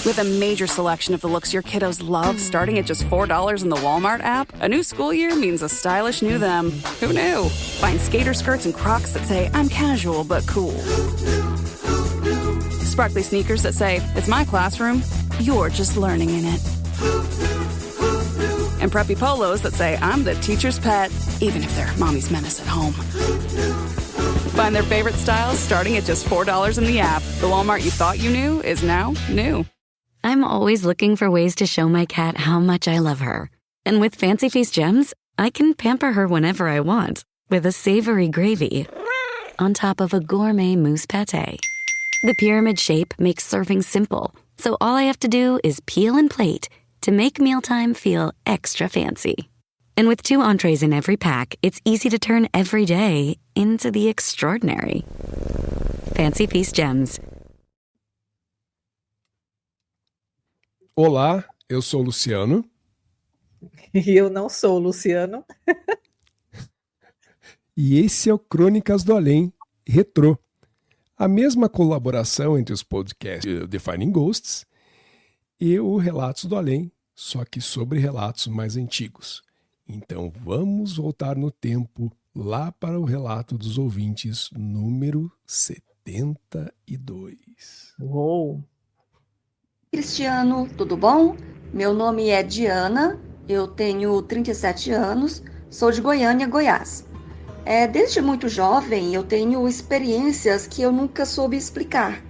With a major selection of the looks your kiddos love starting at just $4 in the Walmart app, a new school year means a stylish new them. Who knew? Find skater skirts and Crocs that say, I'm casual but cool. Sparkly sneakers that say, it's my classroom, you're just learning in it. And preppy polos that say, I'm the teacher's pet, even if they're mommy's menace at home. Find their favorite styles starting at just $4 in the app. The Walmart you thought you knew is now new. I'm always looking for ways to show my cat how much I love her. And with Fancy Feast gems, I can pamper her whenever I want with a savory gravy on top of a gourmet mousse pâté. The pyramid shape makes serving simple, so all I have to do is peel and plate to make mealtime feel extra fancy. And with 2 entrees in every pack, it's easy to turn every day into the extraordinary. Fancy Feast gems. Olá, eu sou o Luciano. E eu não sou o Luciano. E esse é o Crônicas do Além, Retrô. A mesma colaboração entre os podcasts Defining Ghosts e o Relatos do Além, só que sobre relatos mais antigos. Então vamos voltar no tempo lá para o relato dos ouvintes número 72. Uou! Cristiano, tudo bom? Meu nome é Diana, eu tenho 37 anos, sou de Goiânia, Goiás. Desde muito jovem eu tenho experiências que eu nunca soube explicar.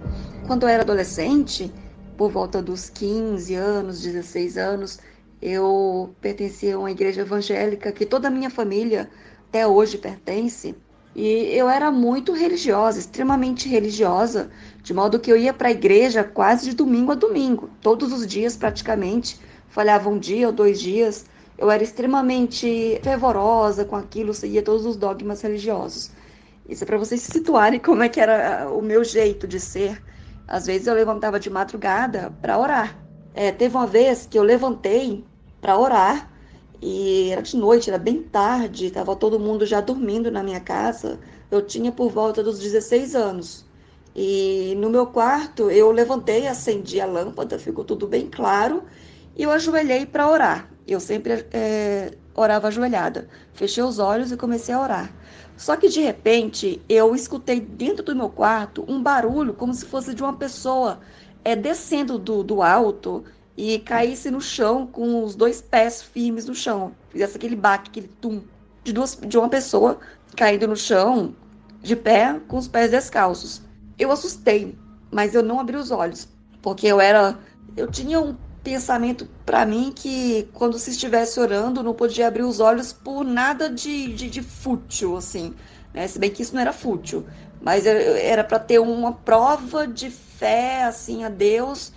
Quando eu era adolescente, por volta dos 15 anos, 16 anos, eu pertencia a uma igreja evangélica que toda a minha família até hoje pertence. E eu era muito religiosa, extremamente religiosa, de modo que eu ia para a igreja quase de domingo a domingo, todos os dias praticamente, falhava um dia ou 2 dias. Eu era extremamente fervorosa com aquilo, seguia todos os dogmas religiosos. Isso é para vocês se situarem como é que era o meu jeito de ser. Às vezes eu levantava de madrugada para orar. Teve uma vez que eu levantei para orar, e era de noite, era bem tarde, estava todo mundo já dormindo na minha casa. Eu tinha por volta dos 16 anos. E no meu quarto eu levantei, acendi a lâmpada, ficou tudo bem claro, e eu ajoelhei para orar. Eu sempre orava ajoelhada. Fechei os olhos e comecei a orar. Só que de repente eu escutei dentro do meu quarto um barulho como se fosse de uma pessoa descendo do alto e caísse no chão com os 2 pés firmes no chão. Fizesse aquele baque, aquele tum, de uma pessoa caindo no chão, de pé, com os pés descalços. Eu assustei, mas eu não abri os olhos, porque eu tinha um pensamento para mim que quando se estivesse orando, não podia abrir os olhos por nada de fútil, assim, né? Se bem que isso não era fútil, mas era para ter uma prova de fé, assim, a Deus.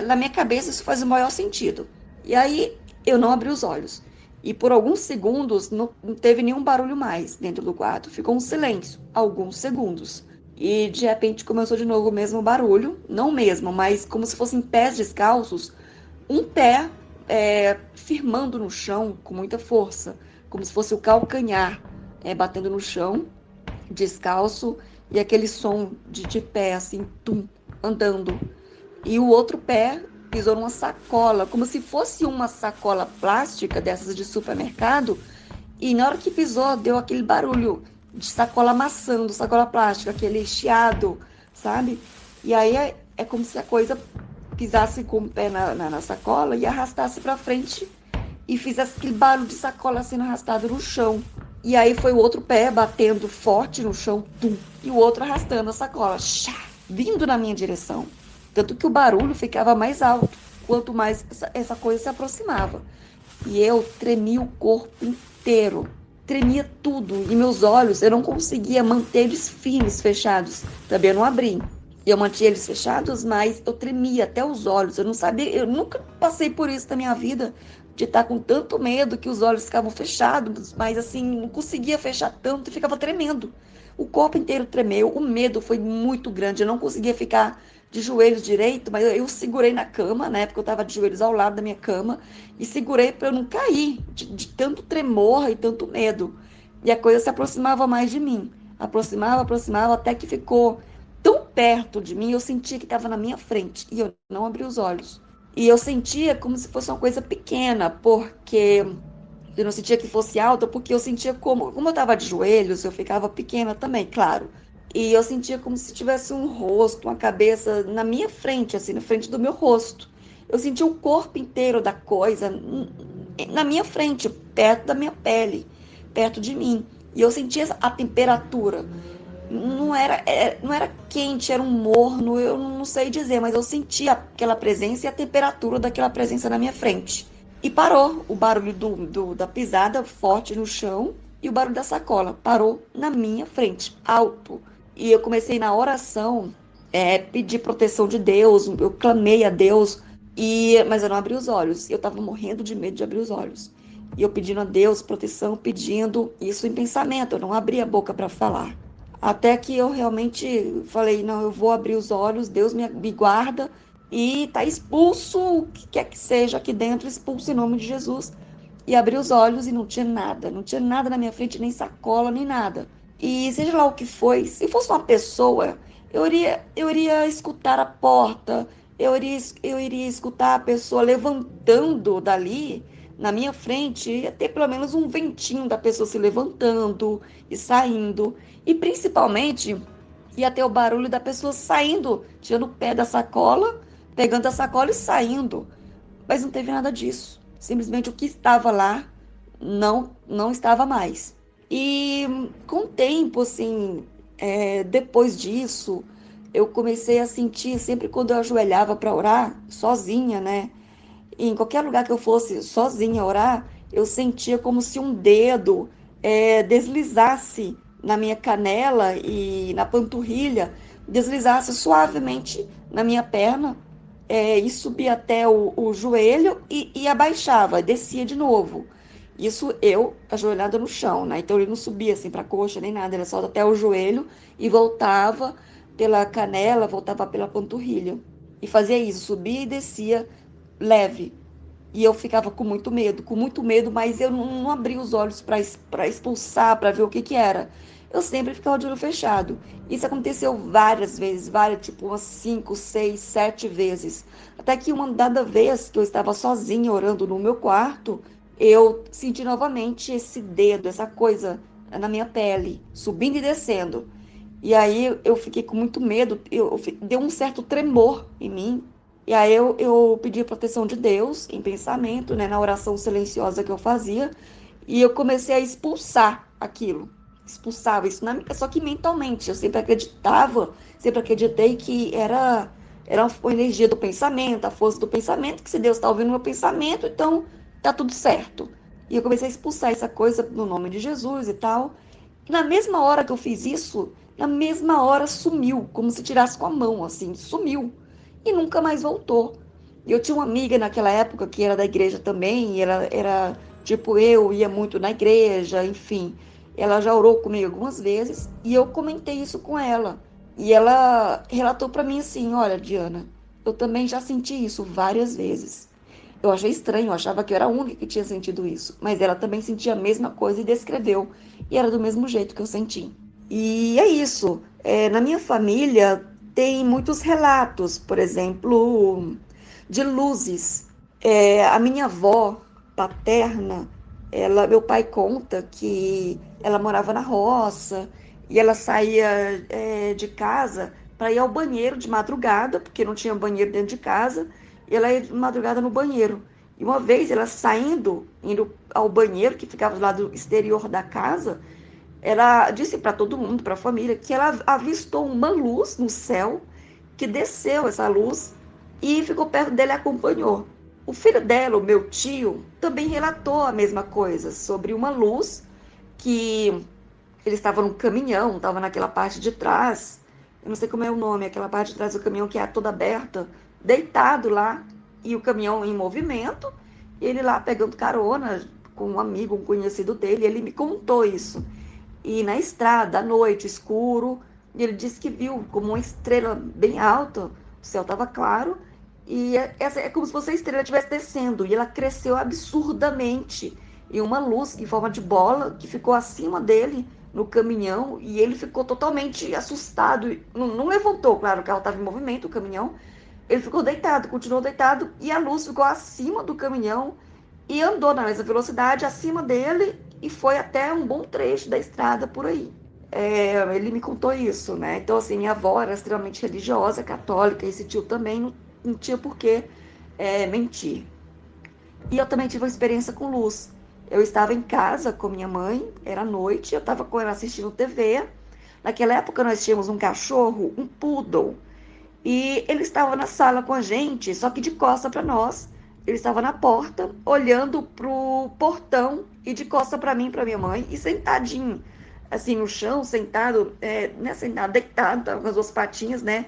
Na minha cabeça isso faz o maior sentido. E aí eu não abri os olhos. E por alguns segundos não teve nenhum barulho mais dentro do quarto. Ficou um silêncio, alguns segundos. E de repente começou de novo o mesmo barulho. Não o mesmo, mas como se fossem pés descalços. Um pé firmando no chão com muita força. Como se fosse o calcanhar batendo no chão, descalço. E aquele som de pé assim, tum, andando. E o outro pé pisou numa sacola, como se fosse uma sacola plástica dessas de supermercado. E na hora que pisou, deu aquele barulho de sacola amassando, sacola plástica, aquele chiado, sabe? E aí é como se a coisa pisasse com o pé na sacola e arrastasse para frente e fizesse aquele barulho de sacola sendo arrastado no chão. E aí foi o outro pé batendo forte no chão, tum, e o outro arrastando a sacola, chá, vindo na minha direção. Tanto que o barulho ficava mais alto, quanto mais essa coisa se aproximava. E eu tremia o corpo inteiro, tremia tudo. E meus olhos, eu não conseguia manter eles firmes, fechados. Também eu não abri. Eu mantinha eles fechados, mas eu tremia até os olhos. Eu não sabia, eu nunca passei por isso na minha vida, de estar com tanto medo que os olhos ficavam fechados, mas assim, não conseguia fechar tanto e ficava tremendo. O corpo inteiro tremeu, o medo foi muito grande, eu não conseguia ficar de joelhos direito, mas eu segurei na cama, né, porque eu estava de joelhos ao lado da minha cama, e segurei para eu não cair, de tanto tremor e tanto medo. E a coisa se aproximava mais de mim, aproximava, até que ficou tão perto de mim, eu sentia que estava na minha frente, e eu não abri os olhos. E eu sentia como se fosse uma coisa pequena, porque eu não sentia que fosse alta, porque eu sentia como eu estava de joelhos, eu ficava pequena também, claro. E eu sentia como se tivesse um rosto, uma cabeça na minha frente, assim, na frente do meu rosto. Eu sentia o corpo inteiro da coisa na minha frente, perto da minha pele, perto de mim. E eu sentia a temperatura. Não era quente, era um morno, eu não sei dizer, mas eu sentia aquela presença e a temperatura daquela presença na minha frente. E parou o barulho da pisada forte no chão e o barulho da sacola. Parou na minha frente, alto. E eu comecei na oração, pedir proteção de Deus, eu clamei a Deus, mas eu não abri os olhos. Eu estava morrendo de medo de abrir os olhos. E eu pedindo a Deus proteção, pedindo isso em pensamento, eu não abri a boca para falar. Até que eu realmente falei, não, eu vou abrir os olhos, Deus me guarda, e tá expulso o que quer que seja aqui dentro, expulso em nome de Jesus. E abri os olhos e não tinha nada na minha frente, nem sacola, nem nada. E seja lá o que foi, se fosse uma pessoa, eu iria escutar a porta, eu iria escutar a pessoa levantando dali na minha frente, ia ter pelo menos um ventinho da pessoa se levantando e saindo. E principalmente ia ter o barulho da pessoa saindo, tirando o pé da sacola, pegando a sacola e saindo. Mas não teve nada disso. Simplesmente o que estava lá não estava mais. E com o tempo, assim, depois disso, eu comecei a sentir, sempre quando eu ajoelhava para orar, sozinha, né? E em qualquer lugar que eu fosse sozinha orar, eu sentia como se um dedo deslizasse na minha canela e na panturrilha, deslizasse suavemente na minha perna, e subia até o joelho e abaixava, descia de novo. Isso eu ajoelhada no chão, né? Então ele não subia assim para a coxa nem nada, era só até o joelho e voltava pela canela, voltava pela panturrilha. E fazia isso, subia e descia leve. E eu ficava com muito medo, mas eu não abria os olhos para expulsar, para ver o que era. Eu sempre ficava de olho fechado. Isso aconteceu várias vezes, tipo umas 5, 6, 7 vezes. Até que uma dada vez que eu estava sozinha orando no meu quarto, eu senti novamente esse dedo, essa coisa na minha pele, subindo e descendo. E aí eu fiquei com muito medo, deu um certo tremor em mim. E aí eu pedi a proteção de Deus em pensamento, né, na oração silenciosa que eu fazia, e eu comecei a expulsar aquilo. Expulsava isso, só que mentalmente. Eu sempre acreditei que era a energia do pensamento, a força do pensamento, que se Deus está ouvindo o meu pensamento, então tá tudo certo. E eu comecei a expulsar essa coisa no nome de Jesus e tal. E na mesma hora que eu fiz isso, na mesma hora sumiu, como se tirasse com a mão, assim, sumiu. E nunca mais voltou. E eu tinha uma amiga naquela época que era da igreja também, e ela era, tipo, eu ia muito na igreja, enfim. Ela já orou comigo algumas vezes, e eu comentei isso com ela. E ela relatou para mim assim, olha, Diana, eu também já senti isso várias vezes. Eu achei estranho, eu achava que eu era a única que tinha sentido isso. Mas ela também sentia a mesma coisa e descreveu. E era do mesmo jeito que eu senti. E é isso. Na minha família tem muitos relatos, por exemplo, de luzes. A minha avó paterna, meu pai conta que ela morava na roça e ela saía de casa para ir ao banheiro de madrugada, porque não tinha banheiro dentro de casa, e ela ia de madrugada no banheiro. E uma vez ela indo ao banheiro, que ficava do lado exterior da casa, ela disse para todo mundo, para a família, que ela avistou uma luz no céu, que desceu essa luz e ficou perto dela e acompanhou. O filho dela, o meu tio, também relatou a mesma coisa, sobre uma luz que ele estava num caminhão, estava naquela parte de trás, eu não sei como é o nome, aquela parte de trás do caminhão que é toda aberta, deitado lá, e o caminhão em movimento, e ele lá pegando carona com um amigo, um conhecido dele, ele me contou isso. E na estrada, à noite, escuro, ele disse que viu como uma estrela bem alta, o céu estava claro, e é como se fosse a estrela estivesse descendo, e ela cresceu absurdamente, e uma luz em forma de bola, que ficou acima dele, no caminhão e ele ficou totalmente assustado. Não levantou, claro, o carro estava em movimento, o caminhão. Ele ficou deitado, continuou deitado e a luz ficou acima do caminhão e andou na mesma velocidade acima dele e foi até um bom trecho da estrada por aí. Ele me contou isso, né? Então, assim, minha avó era extremamente religiosa, católica, e esse tio também não tinha por que mentir. E eu também tive uma experiência com luz. Eu estava em casa com minha mãe, era noite, eu estava com ela assistindo TV. Naquela época nós tínhamos um cachorro, um poodle, e ele estava na sala com a gente, só que de costa para nós. Ele estava na porta, olhando pro portão e de costa para mim, para minha mãe, e sentadinho, assim, no chão, sentado, não é sentado, deitado, com as duas patinhas, né?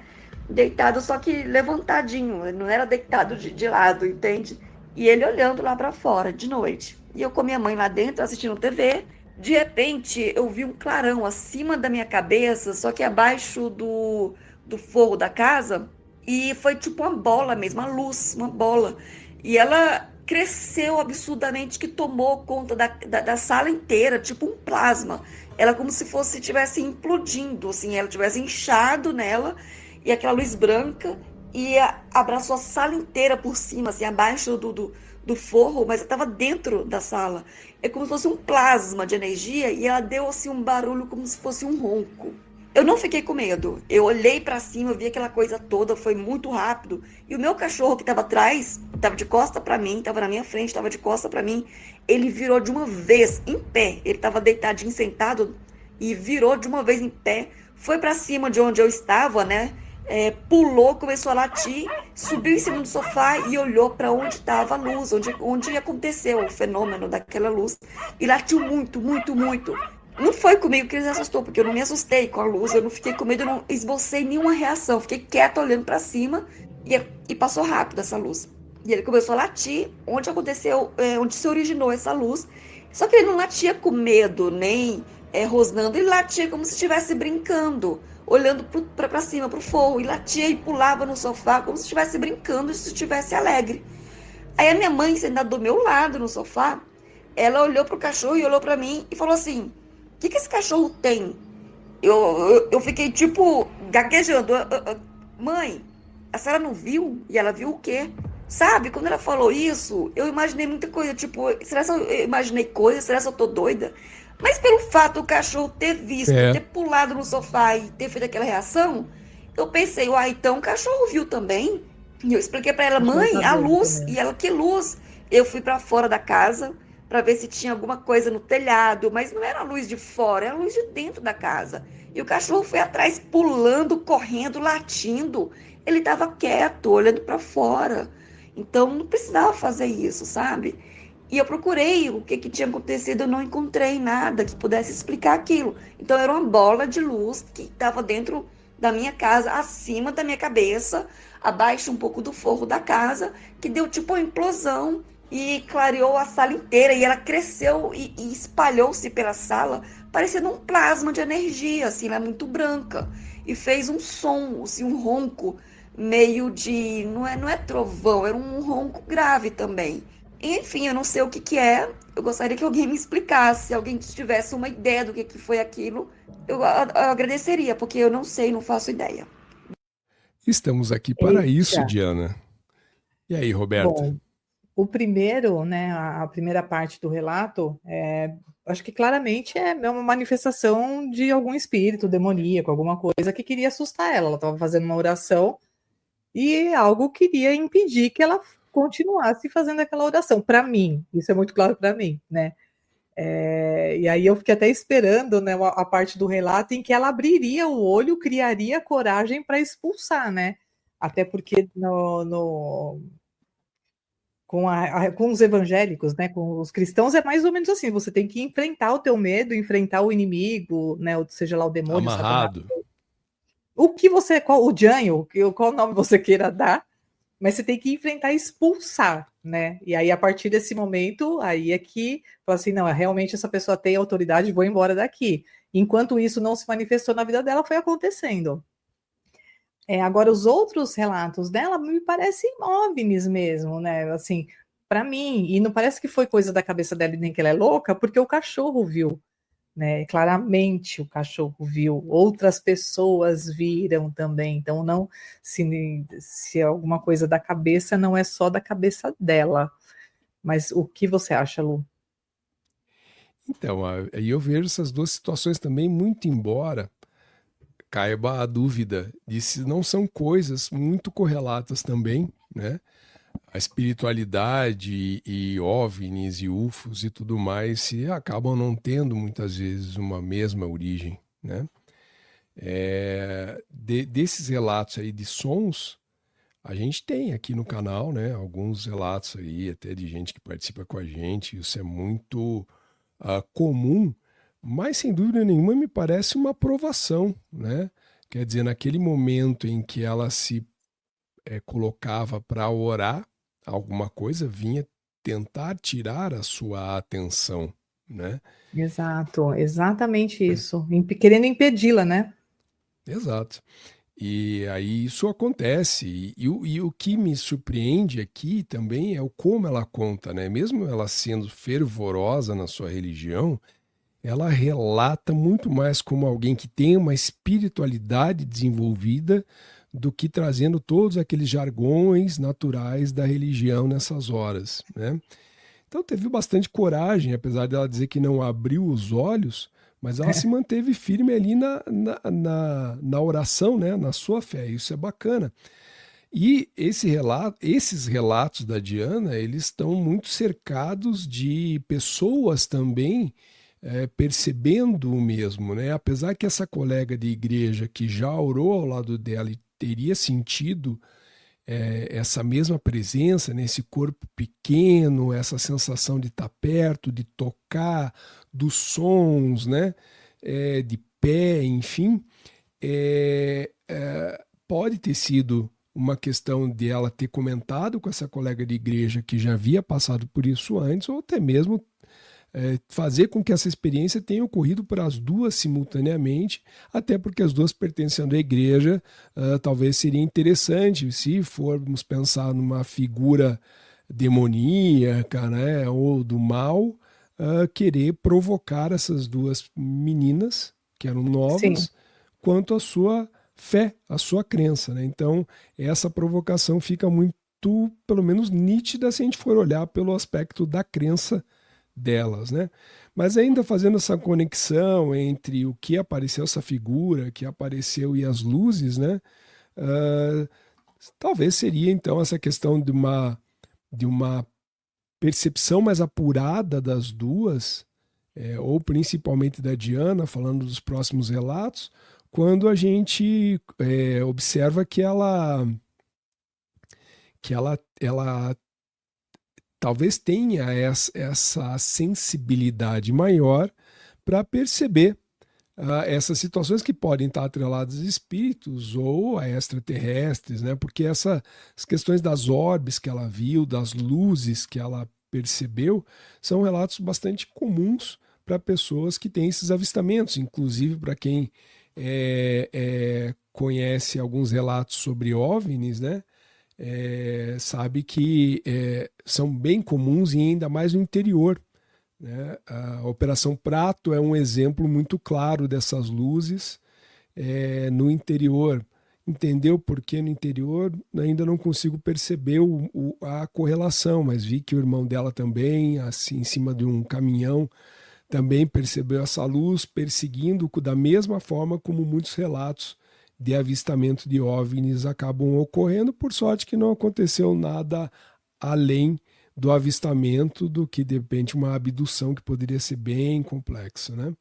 Deitado, só que levantadinho, não era deitado de lado, entende? E ele olhando lá para fora, de noite. E eu com minha mãe lá dentro, assistindo TV. De repente, eu vi um clarão acima da minha cabeça, só que abaixo do forro da casa. E foi tipo uma bola mesmo, uma luz, uma bola. E ela cresceu absurdamente, que tomou conta da sala inteira, tipo um plasma. Ela como se fosse tivesse implodindo, assim, ela tivesse inchado nela, e aquela luz branca, e abraçou a sala inteira por cima, assim, abaixo do forro, mas estava dentro da sala. É como se fosse um plasma de energia, e ela deu assim um barulho como se fosse um ronco. Eu não fiquei com medo. Eu olhei para cima, vi aquela coisa toda, foi muito rápido. E o meu cachorro que estava atrás, estava de costa para mim, estava na minha frente, estava de costa para mim, ele virou de uma vez em pé. Ele estava deitadinho, sentado, e virou de uma vez em pé, foi para cima de onde eu estava, né? Pulou, começou a latir, subiu em cima do sofá e olhou para onde estava a luz, onde aconteceu o fenômeno daquela luz, e latiu muito, muito, muito. Não foi comigo que ele se assustou, porque eu não me assustei com a luz, eu não fiquei com medo, eu não esbocei nenhuma reação, fiquei quieta olhando para cima e passou rápido essa luz. E ele começou a latir onde aconteceu, onde se originou essa luz. Só que ele não latia com medo, nem rosnando, ele latia como se estivesse brincando, olhando para cima, para o forro, e latia e pulava no sofá como se estivesse brincando, se estivesse alegre. Aí a minha mãe, sentada do meu lado no sofá, ela olhou para o cachorro e olhou para mim e falou assim: o que esse cachorro tem? Eu fiquei tipo gaguejando. Mãe, a senhora não viu? E ela viu o quê? Sabe, quando ela falou isso, eu imaginei muita coisa. Tipo, será que eu imaginei coisa? Será que eu tô doida? Mas pelo fato do cachorro ter visto, ter pulado no sofá e ter feito aquela reação, eu pensei, então o cachorro viu também. E eu expliquei para ela: mãe, a luz. E ela: que luz? Eu fui para fora da casa para ver se tinha alguma coisa no telhado, mas não era a luz de fora, era a luz de dentro da casa. E o cachorro foi atrás, pulando, correndo, latindo. Ele estava quieto, olhando para fora. Então não precisava fazer isso, sabe? E eu procurei o que tinha acontecido, eu não encontrei nada que pudesse explicar aquilo. Então era uma bola de luz que estava dentro da minha casa, acima da minha cabeça, abaixo um pouco do forro da casa, que deu tipo uma implosão e clareou a sala inteira, e ela cresceu e espalhou-se pela sala, parecendo um plasma de energia, assim, ela é muito branca, e fez um som, assim, um ronco, meio de, não é trovão, era um ronco grave também. Enfim, eu não sei o que é, eu gostaria que alguém me explicasse, se alguém tivesse uma ideia do que foi aquilo, eu agradeceria, porque eu não sei, não faço ideia. Estamos aqui para isso, Diana. E aí, Roberta? Bom, o primeiro, né, a primeira parte do relato, acho que claramente é uma manifestação de algum espírito demoníaco, alguma coisa que queria assustar ela. Ela estava fazendo uma oração e algo queria impedir que ela continuasse fazendo aquela oração. Para mim, isso é muito claro para mim, né? E aí eu fiquei até esperando, né, a parte do relato em que ela abriria o olho, criaria coragem para expulsar, né? Até porque com os evangélicos, né, com os cristãos é mais ou menos assim, você tem que enfrentar o teu medo, enfrentar o inimigo, né, ou seja lá o demônio, amarrado. Satanás. O Janho, qual nome você queira dar, mas você tem que enfrentar e expulsar, né? E aí, a partir desse momento, aí é que fala assim, não, realmente essa pessoa tem autoridade, vou embora daqui. Enquanto isso não se manifestou na vida dela, foi acontecendo. Agora, os outros relatos dela me parecem OVNIs mesmo, né? Assim, para mim, e não parece que foi coisa da cabeça dela nem que ela é louca, porque o cachorro viu, né? Claramente o cachorro viu, outras pessoas viram também. Então, não se alguma coisa da cabeça, não é só da cabeça dela. Mas o que você acha, Lu? Então, aí eu vejo essas duas situações também, muito embora caiba a dúvida de se não são coisas muito correlatas também, né? A espiritualidade e OVNIs e UFOs e tudo mais se acabam não tendo muitas vezes uma mesma origem, né? Desses relatos aí de sons, a gente tem aqui no canal, né, alguns relatos aí até de gente que participa com a gente, isso é muito comum, mas sem dúvida nenhuma me parece uma aprovação, né? Quer dizer, naquele momento em que ela se colocava para orar, alguma coisa vinha tentar tirar a sua atenção, né? Exato, exatamente isso. Querendo impedi-la, né? Exato. E aí isso acontece. E o que me surpreende aqui também é o como ela conta, né? Mesmo ela sendo fervorosa na sua religião, ela relata muito mais como alguém que tem uma espiritualidade desenvolvida do que trazendo todos aqueles jargões naturais da religião nessas horas, né? Então teve bastante coragem, apesar dela dizer que não abriu os olhos, mas ela se manteve firme ali na oração, né? Na sua fé. Isso é bacana. E esses relatos da Diana, eles estão muito cercados de pessoas também percebendo o mesmo, né? Apesar que essa colega de igreja que já orou ao lado dela e teria sentido essa mesma presença nesse corpo pequeno, essa sensação de estar perto, de tocar, dos sons, né? De pé, enfim, pode ter sido uma questão de ela ter comentado com essa colega de igreja que já havia passado por isso antes, ou até mesmo fazer com que essa experiência tenha ocorrido para as duas simultaneamente, até porque as duas pertencendo à igreja, talvez seria interessante, se formos pensar numa figura demoníaca, né, ou do mal, querer provocar essas duas meninas, que eram novas, Sim. quanto à sua fé, à sua crença, né? Então, essa provocação fica muito, pelo menos, nítida se a gente for olhar pelo aspecto da crença delas, né? Mas ainda fazendo essa conexão entre o que apareceu, essa figura que apareceu e as luzes, né? Talvez seria então essa questão de uma percepção mais apurada das duas, ou principalmente da Diana, falando dos próximos relatos, quando a gente observa que ela talvez tenha essa sensibilidade maior para perceber essas situações que podem estar atreladas a espíritos ou a extraterrestres, né? Porque essas questões das orbes que ela viu, das luzes que ela percebeu, são relatos bastante comuns para pessoas que têm esses avistamentos, inclusive para quem conhece alguns relatos sobre OVNIs, né? Sabe que são bem comuns e ainda mais no interior, né? A Operação Prato é um exemplo muito claro dessas luzes no interior. Entendeu por que no interior? Ainda não consigo perceber a correlação, mas vi que o irmão dela também, assim, em cima de um caminhão, também percebeu essa luz perseguindo da mesma forma como muitos relatos de avistamento de OVNIs acabam ocorrendo, por sorte que não aconteceu nada além do avistamento do que, de repente, uma abdução que poderia ser bem complexa, né?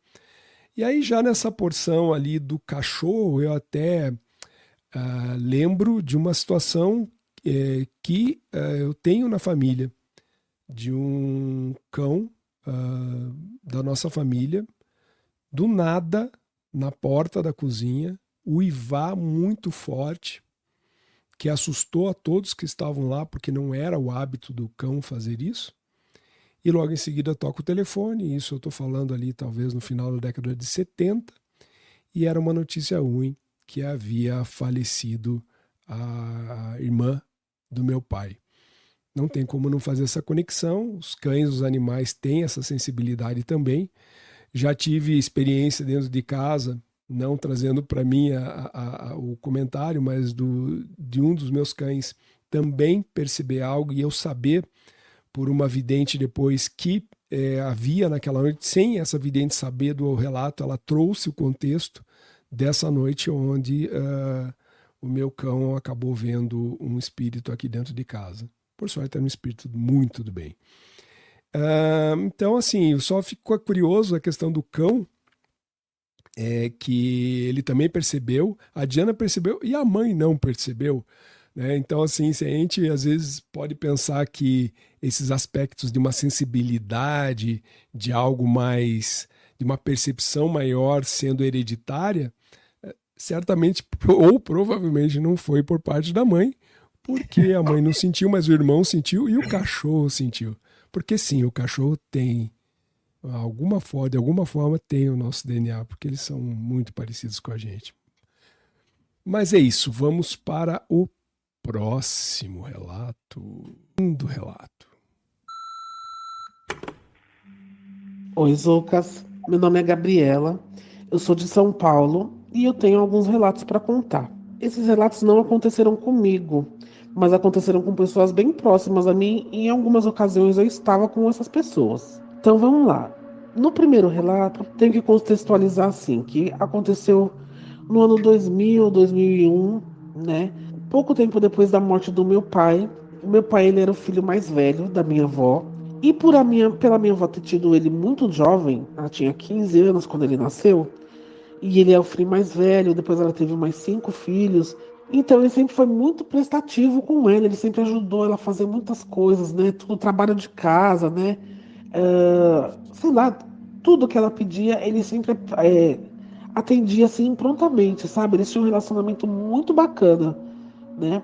E aí, já nessa porção ali do cachorro, eu até lembro de uma situação que eu tenho na família, de um cão da nossa família, do nada, na porta da cozinha, uivar muito forte, que assustou a todos que estavam lá, porque não era o hábito do cão fazer isso. E logo em seguida toca o telefone, isso eu estou falando ali talvez no final da década de 70, e era uma notícia ruim, que havia falecido a irmã do meu pai. Não tem como não fazer essa conexão, os cães, os animais têm essa sensibilidade também. Já tive experiência dentro de casa, não trazendo para mim o comentário, mas de um dos meus cães também perceber algo e eu saber por uma vidente depois que havia naquela noite, sem essa vidente saber do relato, ela trouxe o contexto dessa noite onde o meu cão acabou vendo um espírito aqui dentro de casa. Por sorte, era um espírito muito do bem. Então, assim, eu só fico curioso a questão do cão, que ele também percebeu, a Diana percebeu e a mãe não percebeu, né? Então, assim, se a gente às vezes pode pensar que esses aspectos de uma sensibilidade, de algo mais, de uma percepção maior sendo hereditária, certamente ou provavelmente não foi por parte da mãe, porque a mãe não sentiu, mas o irmão sentiu e o cachorro sentiu. Porque sim, o cachorro tem de alguma forma tem o nosso DNA, porque eles são muito parecidos com a gente. Mas é isso, vamos para o próximo relato. Do relato. Oi, Zoucas. Meu nome é Gabriela. Eu sou de São Paulo e eu tenho alguns relatos para contar. Esses relatos não aconteceram comigo, mas aconteceram com pessoas bem próximas a mim e em algumas ocasiões eu estava com essas pessoas. Então vamos lá. No primeiro relato, tenho que contextualizar assim, que aconteceu no ano 2000, 2001, né? Pouco tempo depois da morte do meu pai. O meu pai, ele era o filho mais velho da minha avó. E pela minha avó ter tido ele muito jovem, ela tinha 15 anos quando ele nasceu, e ele é o filho mais velho, depois ela teve mais 5 filhos. Então ele sempre foi muito prestativo com ela, ele sempre ajudou ela a fazer muitas coisas, né? Tudo trabalho de casa, né? Sei lá, tudo que ela pedia, ele sempre atendia assim prontamente, sabe? Eles tinham um relacionamento muito bacana, né?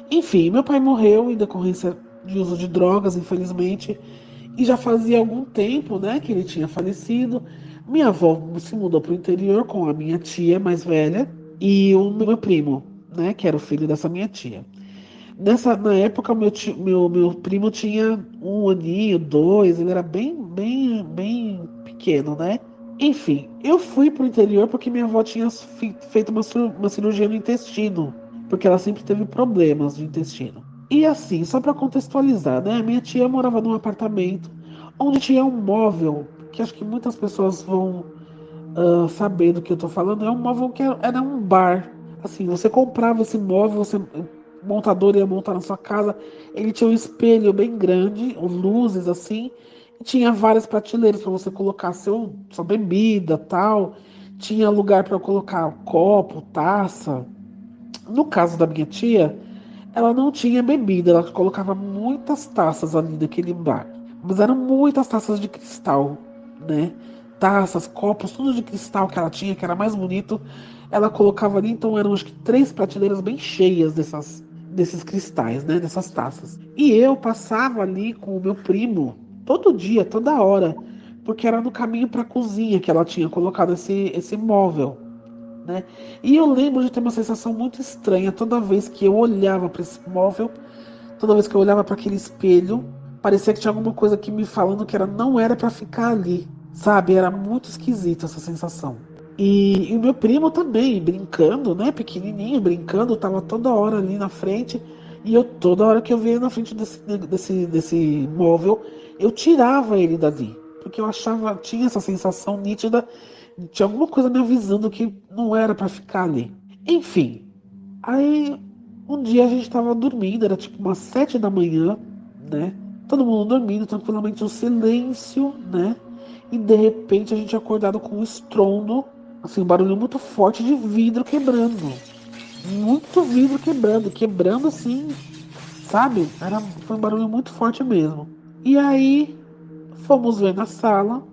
Enfim, meu pai morreu em decorrência de uso de drogas, infelizmente, e já fazia algum tempo, né, que ele tinha falecido. Minha avó se mudou para o interior com a minha tia mais velha e o meu primo, né, que era o filho dessa minha tia. Na época, meu primo tinha 1 aninho, 2, ele era bem pequeno, né? Enfim, eu fui pro interior porque minha avó tinha feito uma cirurgia no intestino, porque ela sempre teve problemas de intestino. E assim, só para contextualizar, né? Minha tia morava num apartamento onde tinha um móvel, que acho que muitas pessoas vão saber do que eu tô falando. É um móvel que era um bar. Assim, você comprava esse móvel, o montador ia montar na sua casa. Ele tinha um espelho bem grande, luzes assim, e tinha várias prateleiras para você colocar sua bebida, tal. Tinha lugar para colocar copo, taça. No caso da minha tia, ela não tinha bebida, ela colocava muitas taças ali naquele bar. Mas eram muitas taças de cristal, né? Taças, copos, tudo de cristal que ela tinha, que era mais bonito. Ela colocava ali, então eram acho que 3 prateleiras bem cheias desses cristais, né? Dessas taças. E eu passava ali com o meu primo, todo dia, toda hora, porque era no caminho para a cozinha que ela tinha colocado esse móvel, né? E eu lembro de ter uma sensação muito estranha toda vez que eu olhava para esse móvel, toda vez que eu olhava para aquele espelho, parecia que tinha alguma coisa aqui me falando que não era para ficar ali, sabe? Era muito esquisita essa sensação. E o meu primo também, brincando, né? Pequenininho, brincando, tava toda hora ali na frente. E eu, toda hora que eu via na frente desse móvel, eu tirava ele dali. Porque eu achava, tinha essa sensação nítida, tinha alguma coisa me avisando que não era pra ficar ali. Enfim, aí um dia a gente tava dormindo, era tipo umas 7 da manhã, né? Todo mundo dormindo tranquilamente, um silêncio, né? E de repente a gente acordado com um estrondo, assim, um barulho muito forte de vidro quebrando. Muito vidro quebrando assim, sabe? Foi um barulho muito forte mesmo. E aí fomos ver na sala.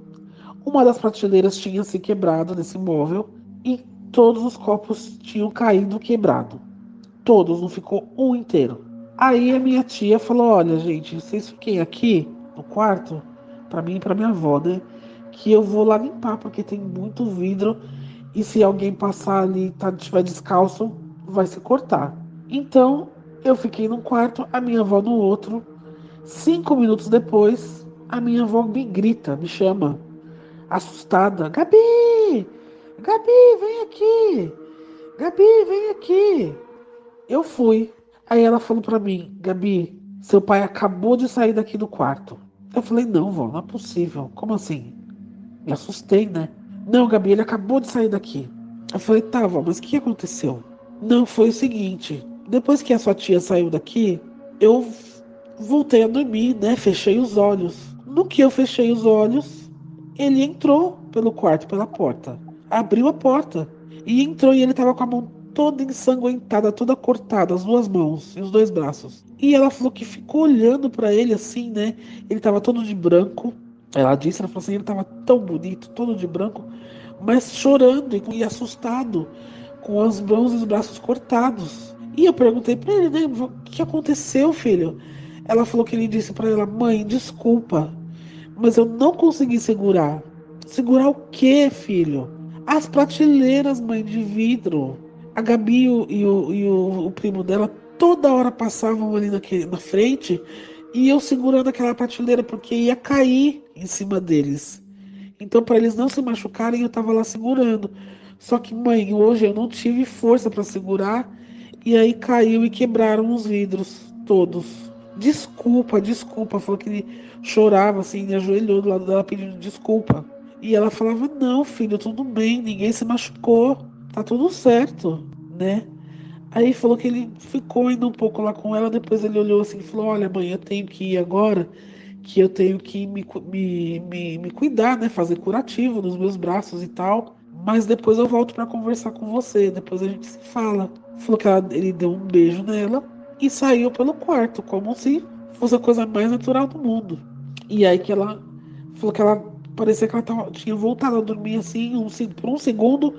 Uma das prateleiras tinha se quebrado nesse móvel e todos os copos tinham caído quebrado. Todos, não ficou um inteiro. Aí a minha tia falou: olha, gente, vocês fiquem aqui no quarto, pra mim e pra minha avó, né? Que eu vou lá limpar, porque tem muito vidro e se alguém passar ali e estiver descalço, vai se cortar. Então eu fiquei num quarto, a minha avó no outro. 5 minutos depois, a minha avó me grita, me chama. assustada. Gabi! Gabi, vem aqui! Gabi, vem aqui! Eu fui. Aí ela falou pra mim, Gabi, seu pai acabou de sair daqui do quarto. Eu falei, não, vó, não é possível. Como assim? Me assustei, né? Não, Gabi, ele acabou de sair daqui. Eu falei, tá, vó, mas o que aconteceu? Não, foi o seguinte. Depois que a sua tia saiu daqui, eu voltei a dormir, né? Fechei os olhos. No que eu fechei os olhos, ele entrou pelo quarto, pela porta. Abriu a porta. E entrou e ele tava com a mão toda ensanguentada, toda cortada, as duas mãos e os dois braços. E ela falou que ficou olhando pra ele assim, né? Ele tava todo de branco. Ela falou assim, ele tava tão bonito, todo de branco, mas chorando e assustado, com as mãos e os braços cortados. E eu perguntei pra ele, né? O que aconteceu, filho? Ela falou que ele disse pra ela, mãe, desculpa, mas eu não consegui segurar. Segurar o quê, filho? As prateleiras, mãe, de vidro. A Gabi e o primo dela toda hora passavam ali na frente e eu segurando aquela prateleira porque ia cair em cima deles. Então, para eles não se machucarem, eu tava lá segurando. Só que, mãe, hoje eu não tive força para segurar e aí caiu e quebraram os vidros todos. Desculpa, desculpa. Falou que ele chorava assim, ele ajoelhou do lado dela pedindo desculpa. E ela falava: não, filho, tudo bem, ninguém se machucou, tá tudo certo, né? Aí falou que ele ficou ainda um pouco lá com ela, depois ele olhou assim e falou: olha, mãe, eu tenho que ir agora, que eu tenho que me cuidar, né? Fazer curativo nos meus braços e tal. Mas depois eu volto pra conversar com você, depois a gente se fala. Falou que ele deu um beijo nela e saiu pelo quarto, como se fosse a coisa mais natural do mundo. E aí que ela falou que ela parecia que ela tinha voltado a dormir assim, por um segundo,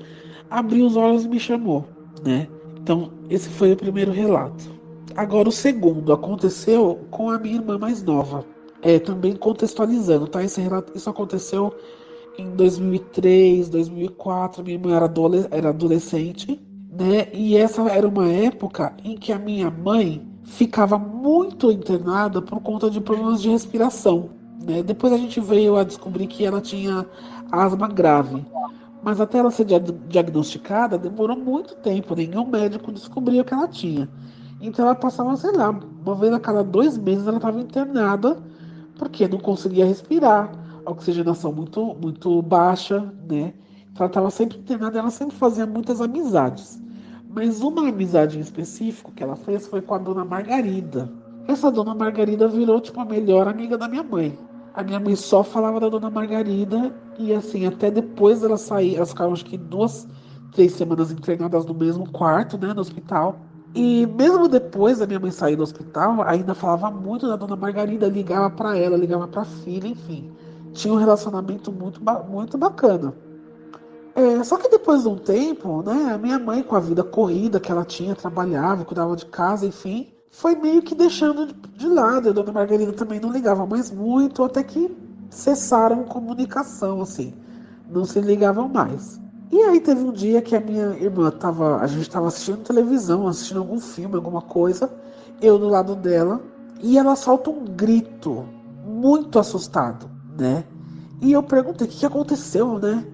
abriu os olhos e me chamou, né? Então, esse foi o primeiro relato. Agora, o segundo aconteceu com a minha irmã mais nova. Também contextualizando, tá? Isso aconteceu em 2003, 2004. Minha irmã era adolescente, né? E essa era uma época em que a minha mãe ficava muito internada por conta de problemas de respiração, né? Depois a gente veio a descobrir que ela tinha asma grave. Mas até ela ser diagnosticada, demorou muito tempo. Nenhum médico descobriu o que ela tinha. Então ela passava, sei lá, uma vez a cada 2 meses ela estava internada, porque não conseguia respirar, a oxigenação muito, muito baixa, né? Então ela estava sempre internada e ela sempre fazia muitas amizades. Mas uma amizade em específico que ela fez foi com a dona Margarida. Essa dona Margarida virou, tipo, a melhor amiga da minha mãe. A minha mãe só falava da dona Margarida e, assim, até depois dela sair, elas ficaram, acho que 2, 3 semanas internadas no mesmo quarto, né, no hospital. E mesmo depois da minha mãe sair do hospital, ainda falava muito da dona Margarida, ligava pra ela, ligava pra filha, enfim. Tinha um relacionamento muito bacana. Só que depois de um tempo, né, a minha mãe, com a vida corrida que ela tinha, trabalhava, cuidava de casa, enfim, foi meio que deixando de lado. A dona Margarida também não ligava mais muito, até que cessaram comunicação, assim, não se ligavam mais. E aí teve um dia que a minha irmã a gente estava assistindo televisão, assistindo algum filme, alguma coisa, eu do lado dela, e ela solta um grito, muito assustado, né? E eu perguntei, o que aconteceu, né?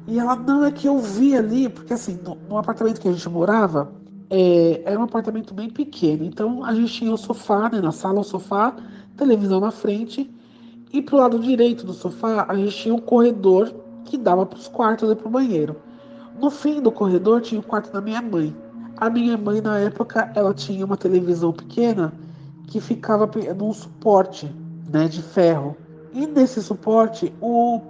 E ela, não, é que eu vi ali, porque assim, no apartamento que a gente morava, era um apartamento bem pequeno, então a gente tinha o sofá, né, na sala, o sofá, televisão na frente, e pro lado direito do sofá, a gente tinha um corredor que dava pros quartos e pro banheiro. No fim do corredor tinha o quarto da minha mãe. A minha mãe, na época, ela tinha uma televisão pequena que ficava num suporte, né, de ferro. E nesse suporte, o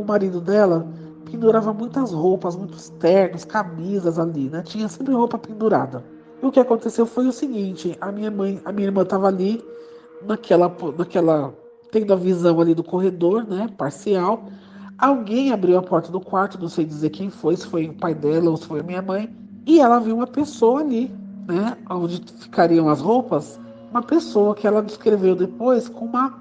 marido dela pendurava muitas roupas, muitos ternos, camisas ali, né? Tinha sempre roupa pendurada. E o que aconteceu foi o seguinte: a minha irmã estava ali naquela tendo a visão ali do corredor, né, parcial. Alguém abriu a porta do quarto, não sei dizer quem foi, se foi o pai dela ou se foi a minha mãe, e ela viu uma pessoa ali, né, onde ficariam as roupas, uma pessoa que ela descreveu depois com uma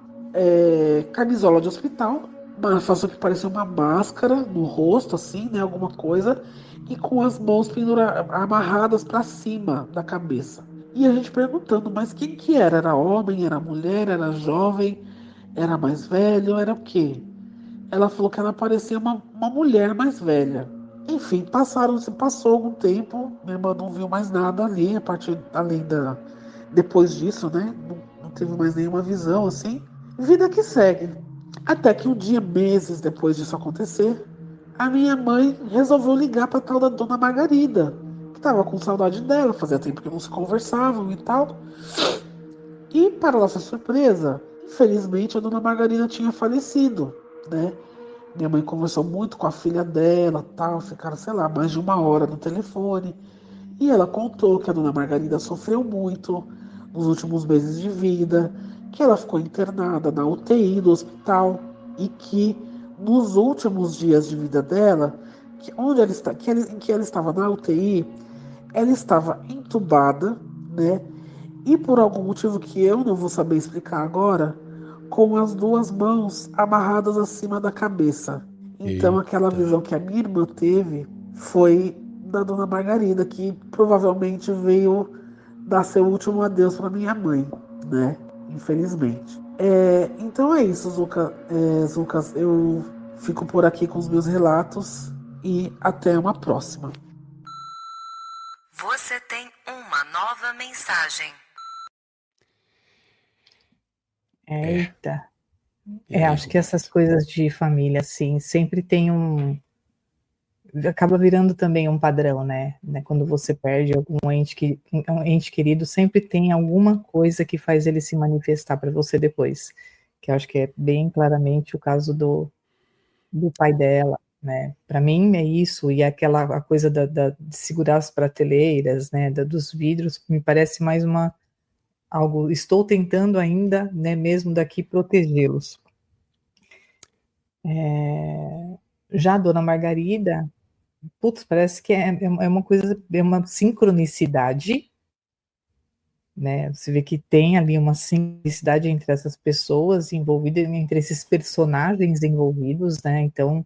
camisola de hospital, uma faço que parecia uma máscara no rosto, assim, né, alguma coisa, e com as mãos amarradas para cima da cabeça. E a gente perguntando, mas quem que era? Era homem, era mulher, era jovem, era mais velho, era o quê? ela falou que ela parecia uma mulher mais velha. Enfim, passou algum tempo, minha irmã não viu mais nada ali, depois disso, né? Não teve mais nenhuma visão assim. Vida que segue. Até que um dia, meses depois disso acontecer, a minha mãe resolveu ligar para tal da dona Margarida, que estava com saudade dela, fazia tempo que não se conversavam e tal. E, para nossa surpresa, infelizmente a dona Margarida tinha falecido, né? Minha mãe conversou muito com a filha dela, tal, ficaram, sei lá, mais de 1 hora no telefone. E ela contou que a dona Margarida sofreu muito nos últimos meses de vida, que ela ficou internada na UTI do hospital e que nos últimos dias de vida dela, em que ela estava na UTI, ela estava entubada, né? E por algum motivo que eu não vou saber explicar agora, com as duas mãos amarradas acima da cabeça. Então aquela Eita. visão que a minha irmã teve foi da dona Margarida, que provavelmente veio dar seu último adeus para minha mãe, né? Infelizmente. Então é isso, Zucas. Eu fico por aqui com os meus relatos e até uma próxima. Você tem uma nova mensagem. Eita. E aí, Acho que essas coisas de família, assim, sempre tem acaba virando também um padrão, né? Quando você perde um ente querido, sempre tem alguma coisa que faz ele se manifestar para você depois. Que eu acho que é bem claramente o caso do pai dela, né? Para mim é isso, e a coisa de segurar as prateleiras, né? Dos vidros, me parece mais algo. Estou tentando ainda, né? Mesmo daqui protegê-los. Já a dona Margarida, putz, parece que é uma coisa, é uma sincronicidade, né? Você vê que tem ali uma sincronicidade entre essas pessoas envolvidas, entre esses personagens envolvidos, né? Então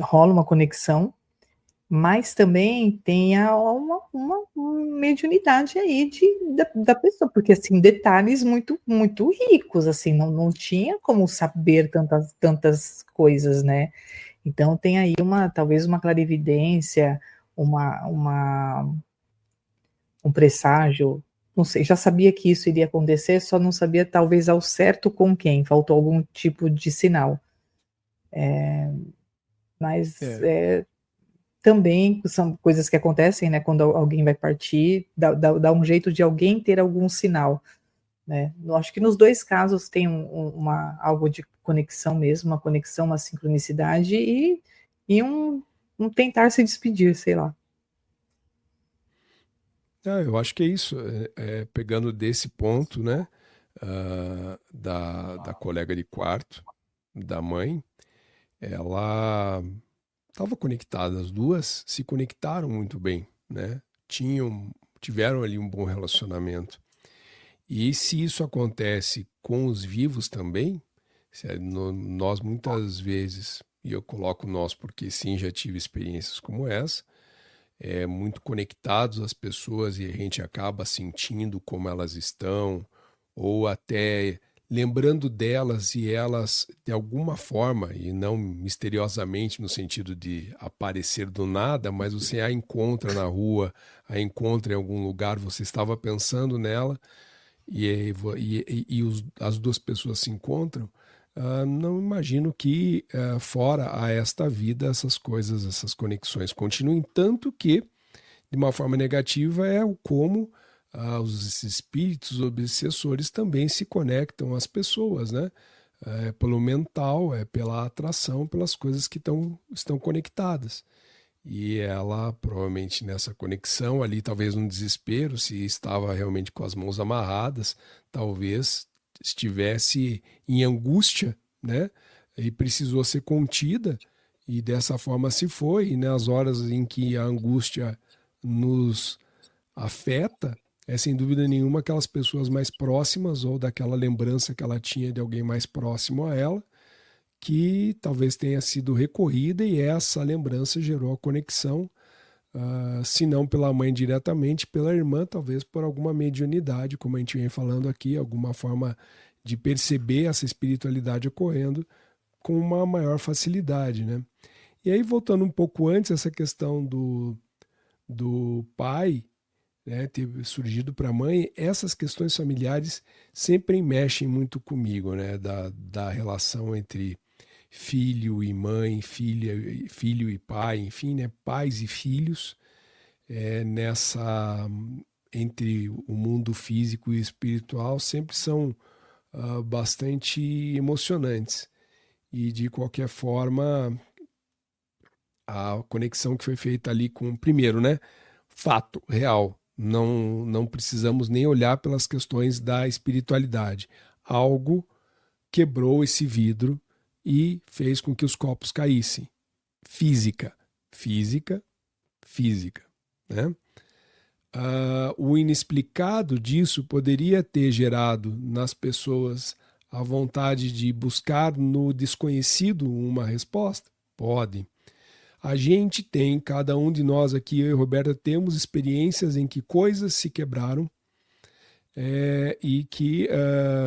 rola uma conexão, mas também tem uma mediunidade aí da pessoa, porque assim, detalhes muito, muito ricos, assim, não tinha como saber tantas coisas, né? Então tem aí talvez uma clarividência, um presságio, não sei, já sabia que isso iria acontecer, só não sabia talvez ao certo com quem, faltou algum tipo de sinal. Mas também são coisas que acontecem, né, quando alguém vai partir, dá um jeito de alguém ter algum sinal, né? Eu acho que nos dois casos tem algo de conexão mesmo, uma conexão, uma sincronicidade e um tentar se despedir, sei lá. Eu acho que é isso. Pegando desse ponto, né, da colega de quarto, da mãe, ela estava conectada, as duas se conectaram muito bem, né? Tiveram ali um bom relacionamento. E se isso acontece com os vivos também, nós muitas vezes, e eu coloco nós porque sim, já tive experiências como essa, muito conectados às pessoas e a gente acaba sentindo como elas estão, ou até lembrando delas e elas, de alguma forma, e não misteriosamente no sentido de aparecer do nada, mas você a encontra na rua, a encontra em algum lugar, você estava pensando nela as duas pessoas se encontram. Não imagino que fora a esta vida essas coisas, essas conexões continuem, tanto que, de uma forma negativa, é o como os espíritos obsessores também se conectam às pessoas, né? Pelo mental, pela atração, pelas coisas que estão conectadas. E ela, provavelmente nessa conexão ali, talvez no desespero, se estava realmente com as mãos amarradas, talvez estivesse em angústia, né? E precisou ser contida, e dessa forma se foi. E nas horas em que a angústia nos afeta, sem dúvida nenhuma aquelas pessoas mais próximas ou daquela lembrança que ela tinha de alguém mais próximo a ela, que talvez tenha sido recorrida, e essa lembrança gerou a conexão, se não pela mãe diretamente, pela irmã, talvez por alguma mediunidade, como a gente vem falando aqui, alguma forma de perceber essa espiritualidade ocorrendo com uma maior facilidade, né? E aí, voltando um pouco antes, essa questão do pai, né, ter surgido para a mãe, essas questões familiares sempre mexem muito comigo, né? Da relação entre filho e mãe, filho e pai, enfim, né? Pais e filhos, entre o mundo físico e espiritual, sempre são bastante emocionantes. E, de qualquer forma, a conexão que foi feita ali com, primeiro, né? Fato, real. Não precisamos nem olhar pelas questões da espiritualidade. Algo quebrou esse vidro e fez com que os copos caíssem. Física, né? O inexplicado disso poderia ter gerado nas pessoas a vontade de buscar no desconhecido uma resposta? Pode. A gente tem, cada um de nós aqui, eu e Roberta, temos experiências em que coisas se quebraram e que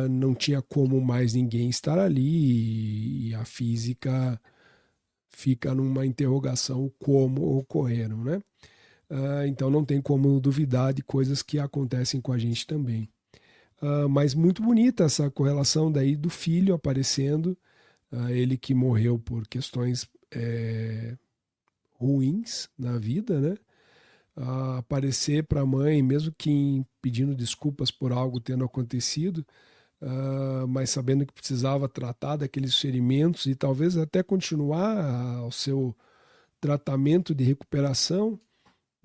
não tinha como mais ninguém estar ali, e a física fica numa interrogação como ocorreram, né? Então não tem como duvidar de coisas que acontecem com a gente também. Mas muito bonita essa correlação daí do filho aparecendo, ele que morreu por questões ruins na vida, né? Aparecer para a mãe, mesmo que pedindo desculpas por algo tendo acontecido, mas sabendo que precisava tratar daqueles ferimentos e talvez até continuar o seu tratamento de recuperação